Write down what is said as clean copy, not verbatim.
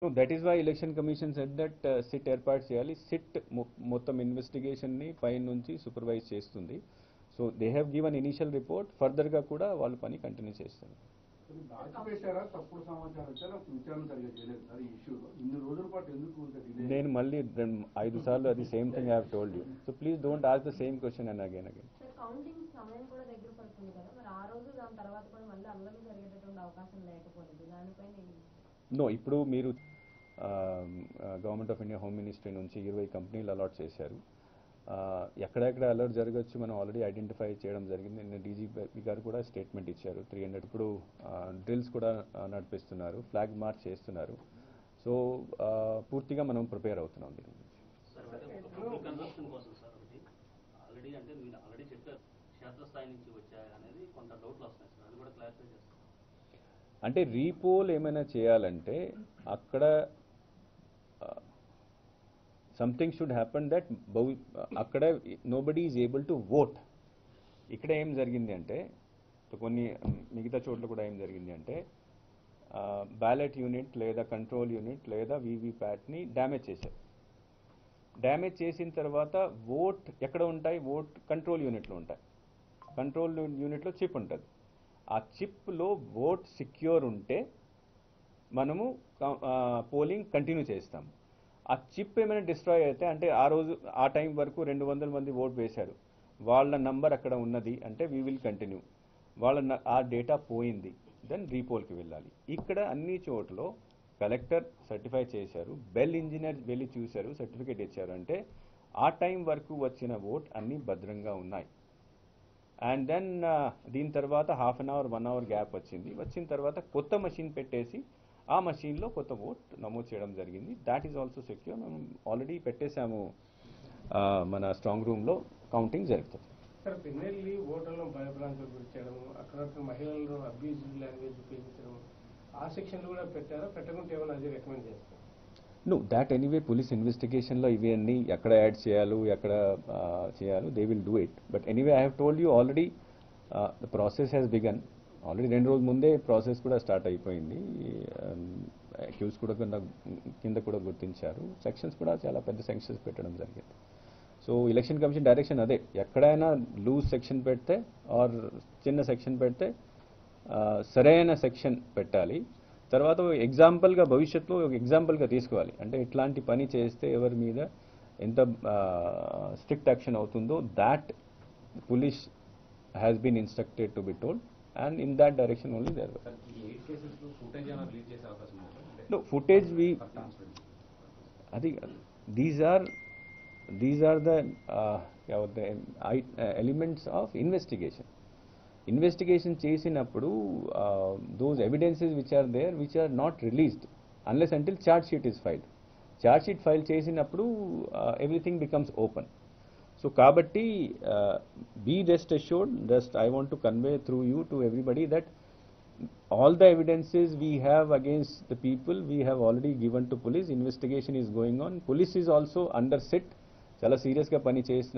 So that is why Election Commission said that SIT ఏర్పాటు చేయాలి. SIT మొత్తం investigation ని పై నుంచి సూపర్వైజ్ చేస్తుంది. So they have given initial report, further గా కూడా వాళ్ళు పని కంటిన్యూ చేస్తారు. నేను మళ్ళీ 5 సార్లు అది same thing I have told you. So please don't ask the same question and again. Counting సమయం కూడా దగ్గర పడుతుంది కదా, మరి ఆ రోజు దాని తర్వాత కూడా మళ్ళీ అల్లర్లు జరిగేటటువంటి అవకాశం లేకపోలేదు దానిపైన. నో, ఇప్పుడు మీరు government of India home ministry నుంచి 20 కంపెనీలు అలాట్ చేశారు. ఎక్కడెక్కడ అలర్ట్ జరగచ్చు మనం ఆల్రెడీ ఐడెంటిఫై చేయడం జరిగింది. నిన్న డీజీపీ గారు కూడా స్టేట్మెంట్ ఇచ్చారు. 300 ఇప్పుడు డ్రిల్స్ కూడా నడిపిస్తున్నారు, ఫ్లాగ్ మార్చ్ చేస్తున్నారు. సో పూర్తిగా మనం ప్రిపేర్ అవుతున్నాం దీని గురించి. అంటే రీపోల్ ఏమైనా చేయాలంటే అక్కడ సంథింగ్ షుడ్ హ్యాపన్ దట్ అక్కడ nobody is able to vote. ఇక్కడ ఏం జరిగింది అంటే కొన్ని మిగతా చోట్ల కూడా ఏం జరిగింది అంటే బ్యాలెట్ యూనిట్ లేదా కంట్రోల్ యూనిట్ లేదా వీవీప్యాట్ని డ్యామేజ్ చేశారు. డ్యామేజ్ చేసిన తర్వాత ఓట్ ఎక్కడ ఉంటాయి? ఓట్ కంట్రోల్ యూనిట్లో ఉంటాయి. కంట్రోల్ యూనిట్లో చిప్ ఉంటుంది. ఆ చిప్లో ఓట్ సిక్యూర్ ఉంటే మనము పోలింగ్ కంటిన్యూ చేస్తాం. ఆ చిప్ ఏమైనా డిస్ట్రాయ్ అయితే అంటే ఆ రోజు ఆ టైం వరకు 200 మంది ఓట్ వేశారు, వాళ్ళ నంబర్ అక్కడ ఉన్నది అంటే వీ విల్ కంటిన్యూ. ఆ డేటా పోయింది, దెన్ రీపోల్కి వెళ్ళాలి. ఇక్కడ అన్ని చోట్ల కలెక్టర్ సర్టిఫై చేశారు, బెల్ ఇంజనీర్ వెళ్ళి చూశారు, సర్టిఫికేట్ ఇచ్చారు. అంటే ఆ టైం వరకు వచ్చిన ఓట్ అన్నీ భద్రంగా ఉన్నాయి. అండ్ దెన్ దీని తర్వాత half an hour 1 hour gap వచ్చిన తర్వాత కొత్త మెషిన్ పెట్టేసి ఆ మెషిన్లో కొత్త ఓట్ నమోదు చేయడం జరిగింది. That is also secure. మనం ఆల్రెడీ పెట్టేశాము మన స్ట్రాంగ్ రూమ్లో కౌంటింగ్ జరుగుతుంది. సార్, పిన్నెల్లి ఓటర్లను భయభ్రాంతులకు గురించడం, అక్కడ మహిళలను అబ్యూజ్ లాంగ్వేజ్ ఉపయోగించడం, ఆ సెక్షన్లు కూడా పెట్టారా? పెట్టకుంటే ఏమైనా అది రికమెండ్ చేస్తారు? నో, దాట్ ఎనీవే పోలీస్ ఇన్వెస్టిగేషన్లో ఇవి అన్నీ ఎక్కడ యాడ్ చేయాలి, ఎక్కడ చేయాలి, they will do it. But anyway I have told you already the process has began. Already 2 రోజుల ముందే ప్రాసెస్ కూడా స్టార్ట్ అయిపోయింది. అక్యూజ్ కూడా కింద కూడా గుర్తించారు. సెక్షన్స్ కూడా చాలా పెద్ద సెక్షన్స్ పెట్టడం జరిగింది. సో ఎలక్షన్ కమిషన్ డైరెక్షన్ అదే, ఎక్కడైనా లూజ్ సెక్షన్ పెడితే ఆర్ చిన్న సెక్షన్ పెడితే సరైన సెక్షన్ పెట్టాలి. తర్వాత ఎగ్జాంపుల్గా భవిష్యత్తులో ఒక ఎగ్జాంపుల్గా తీసుకోవాలి. అంటే ఇట్లాంటి పని చేస్తే ఎవరి మీద ఎంత స్ట్రిక్ట్ యాక్షన్ అవుతుందో that police has been instructed to be told. And in that direction only there were. No, footage we. I think these are the elements of investigation. Investigation చేసినప్పుడు those evidences which are there, which are not released unless until charge sheet is filed. Charge sheet file చేసినప్పుడు everything becomes open. So kabatti be rest assured, just I want to convey through you to everybody that all the evidences we have against the people we have already given to police. Investigation is going on. Police is also under sit. Chala serious ga pani chesina